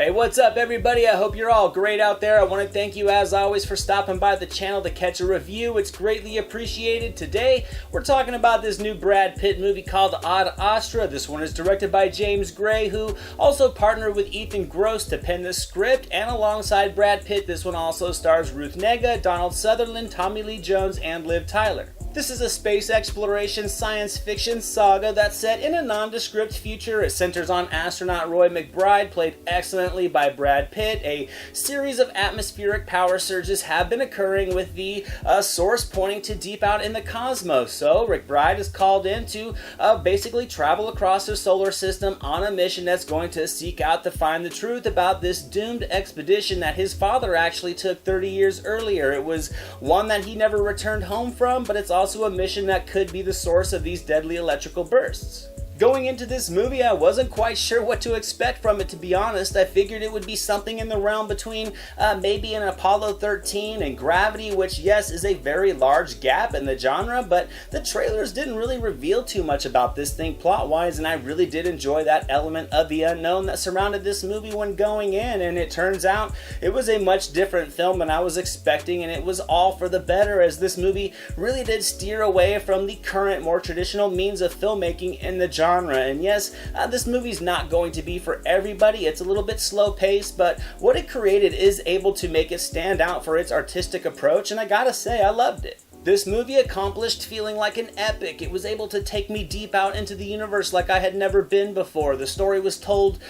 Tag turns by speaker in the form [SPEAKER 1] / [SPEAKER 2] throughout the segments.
[SPEAKER 1] Hey, what's up everybody? I hope you're all great out there. I want to thank you as always for stopping by the channel to catch a review. It's greatly appreciated. Today, we're talking about this new Brad Pitt movie called Ad Astra. This one is directed by James Gray, who also partnered with Ethan Gross to pen the script, and alongside Brad Pitt, this one also stars Ruth Negga, Donald Sutherland, Tommy Lee Jones, and Liv Tyler. This is a space exploration science fiction saga that's set in a nondescript future. It centers on astronaut Roy McBride, played excellently by Brad Pitt. A series of atmospheric power surges have been occurring with the source pointing to deep out in the cosmos. So McBride is called in to basically travel across the solar system on a mission that's going to seek out to find the truth about this doomed expedition that his father actually took 30 years earlier. It was one that he never returned home from, but it's also a mission that could be the source of these deadly electrical bursts. Going into this movie, I wasn't quite sure what to expect from it, to be honest. I figured it would be something in the realm between maybe an Apollo 13 and Gravity, which, yes, is a very large gap in the genre, but the trailers didn't really reveal too much about this thing plot-wise, and I really did enjoy that element of the unknown that surrounded this movie when going in, and it turns out it was a much different film than I was expecting, and it was all for the better, as this movie really did steer away from the current, more traditional means of filmmaking in the genre. And yes, this movie's not going to be for everybody. It's a little bit slow paced, but what it created is able to make it stand out for its artistic approach, and I gotta say, I loved it. This movie accomplished feeling like an epic. It was able to take me deep out into the universe like I had never been before. The story was told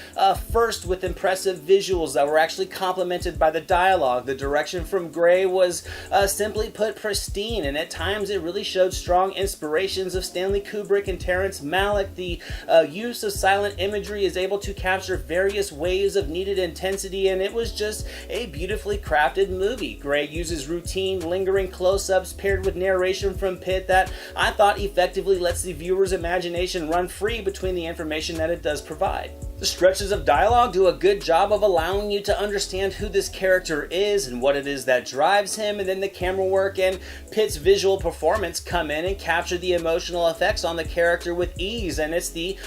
[SPEAKER 1] first with impressive visuals that were actually complemented by the dialogue. The direction from Gray was simply put pristine, and at times it really showed strong inspirations of Stanley Kubrick and Terrence Malick. The use of silent imagery is able to capture various waves of needed intensity, and it was just a beautifully crafted movie. Gray uses routine, lingering close-ups paired with narration from Pitt that I thought effectively lets the viewer's imagination run free between the information that it does provide. The stretches of dialogue do a good job of allowing you to understand who this character is and what it is that drives him, and then the camera work and Pitt's visual performance come in and capture the emotional effects on the character with ease, and it's the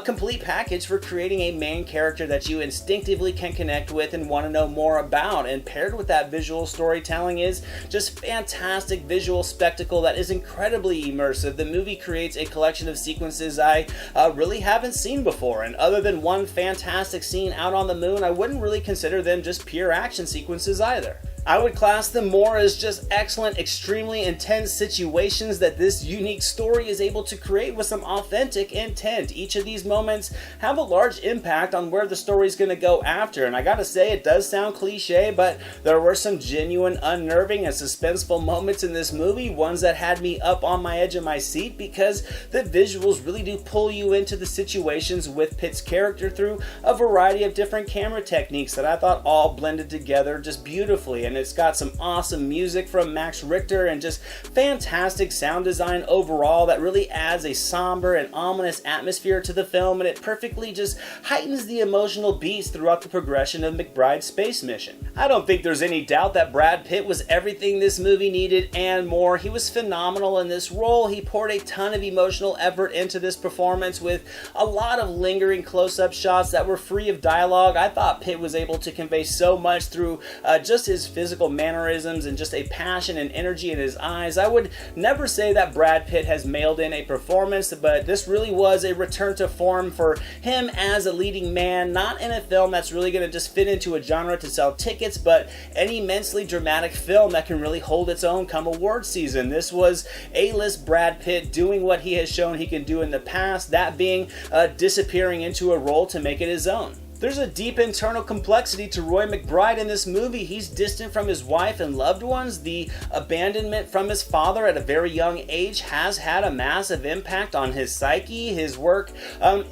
[SPEAKER 1] complete package for creating a main character that you instinctively can connect with and want to know more about. And paired with that visual storytelling is just fantastic visual spectacle that is incredibly immersive. The movie creates a collection of sequences I really haven't seen before, and other than one fantastic scene out on the moon, I wouldn't really consider them just pure action sequences either. I would class them more as just excellent, extremely intense situations that this unique story is able to create with some authentic intent. Each of these moments have a large impact on where the story is going to go after, and I gotta say, it does sound cliche, but there were some genuine unnerving and suspenseful moments in this movie, ones that had me up on my edge of my seat, because the visuals really do pull you into the situations with Pitt's character through a variety of different camera techniques that I thought all blended together just beautifully. And it's got some awesome music from Max Richter and just fantastic sound design overall that really adds a somber and ominous atmosphere to the film, and it perfectly just heightens the emotional beats throughout the progression of McBride's space mission. I don't think there's any doubt that Brad Pitt was everything this movie needed and more. He was phenomenal in this role. He poured a ton of emotional effort into this performance with a lot of lingering close-up shots that were free of dialogue. I thought Pitt was able to convey so much through just his physical mannerisms and just a passion and energy in his eyes. I would never say that Brad Pitt has mailed in a performance, but this really was a return to form for him as a leading man, not in a film that's really going to just fit into a genre to sell tickets, but an immensely dramatic film that can really hold its own come award season. This was A-list Brad Pitt doing what he has shown he can do in the past, that being disappearing into a role to make it his own. There's a deep internal complexity to Roy McBride in this movie. He's distant from his wife and loved ones. The abandonment from his father at a very young age has had a massive impact on his psyche. His work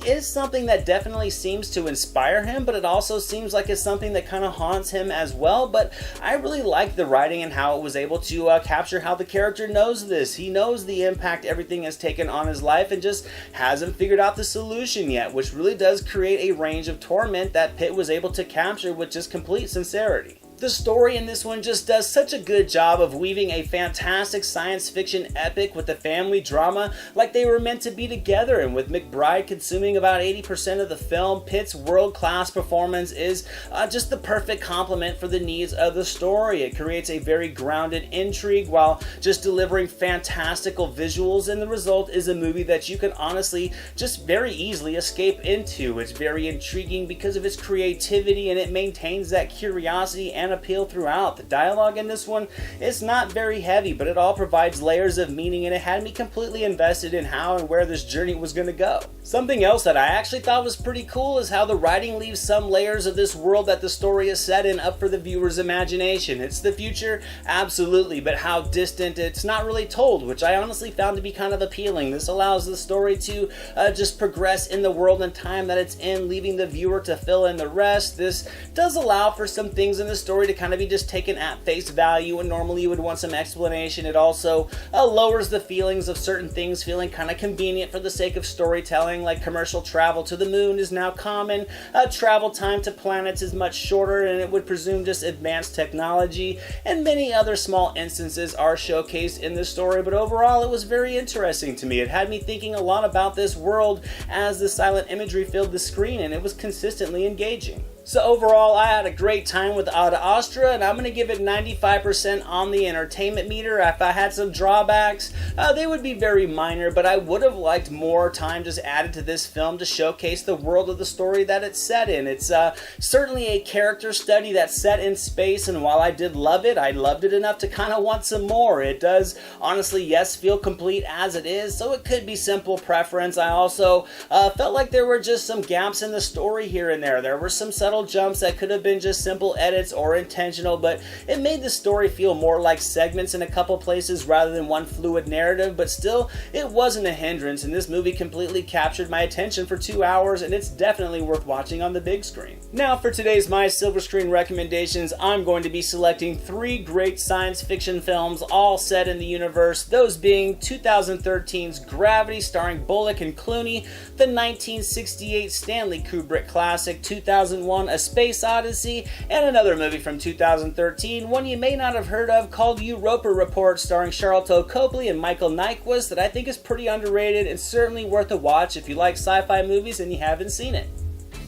[SPEAKER 1] is something that definitely seems to inspire him, but it also seems like it's something that kind of haunts him as well. But I really like the writing and how it was able to capture how the character knows this. He knows the impact everything has taken on his life and just hasn't figured out the solution yet, which really does create a range of torment that Pitt was able to capture with just complete sincerity. The story in this one just does such a good job of weaving a fantastic science fiction epic with the family drama like they were meant to be together, and with McBride consuming about 80% of the film, Pitt's world-class performance is just the perfect complement for the needs of the story. It creates a very grounded intrigue while just delivering fantastical visuals, and the result is a movie that you can honestly just very easily escape into. It's very intriguing because of its creativity, and it maintains that curiosity and appeal throughout. The dialogue in this one is not very heavy, but it all provides layers of meaning, and it had me completely invested in how and where this journey was going to go. Something else that I actually thought was pretty cool is how the writing leaves some layers of this world that the story is set in up for the viewer's imagination. It's the future, absolutely, but how distant, it's not really told, which I honestly found to be kind of appealing. This allows the story to just progress in the world and time that it's in, leaving the viewer to fill in the rest. This does allow for some things in the story to kind of be just taken at face value, and normally you would want some explanation. It also lowers the feelings of certain things feeling kind of convenient for the sake of storytelling, like commercial travel to the moon is now common, travel time to planets is much shorter, and it would presume just advanced technology, and many other small instances are showcased in this story. But overall, it was very interesting to me. It had me thinking a lot about this world as the silent imagery filled the screen, and it was consistently engaging. So overall, I had a great time with Ad Astra, and I'm going to give it 95% on the entertainment meter. If I had some drawbacks, they would be very minor, but I would have liked more time just added to this film to showcase the world of the story that it's set in. It's certainly a character study that's set in space, and while I did love it, I loved it enough to kind of want some more. It does, honestly, yes, feel complete as it is, so it could be simple preference. I also felt like there were just some gaps in the story here and there. There were some subtle jumps that could have been just simple edits or intentional, but it made the story feel more like segments in a couple places rather than one fluid narrative. But still, it wasn't a hindrance, and this movie completely captured my attention for 2 hours, and it's definitely worth watching on the big screen. Now for today's My Silver Screen recommendations, I'm going to be selecting 3 great science fiction films all set in the universe, those being 2013's Gravity starring Bullock and Clooney, the 1968 Stanley Kubrick classic 2001 A Space Odyssey, and another movie from 2013, one you may not have heard of, called Europa Report, starring Charlton Copley and Michael Nyquist, that I think is pretty underrated and certainly worth a watch if you like sci-fi movies and you haven't seen it.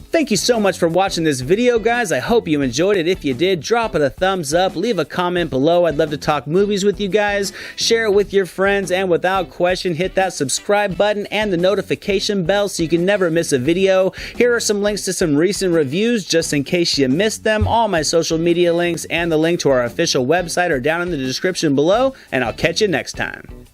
[SPEAKER 1] Thank you so much for watching this video, guys. I hope you enjoyed it. If you did, drop it a thumbs up, leave a comment below. I'd love to talk movies with you guys. Share it with your friends, and without question, hit that subscribe button and the notification bell so you can never miss a video. Here are some links to some recent reviews just in case you missed them. All my social media links and the link to our official website are down in the description below, and I'll catch you next time.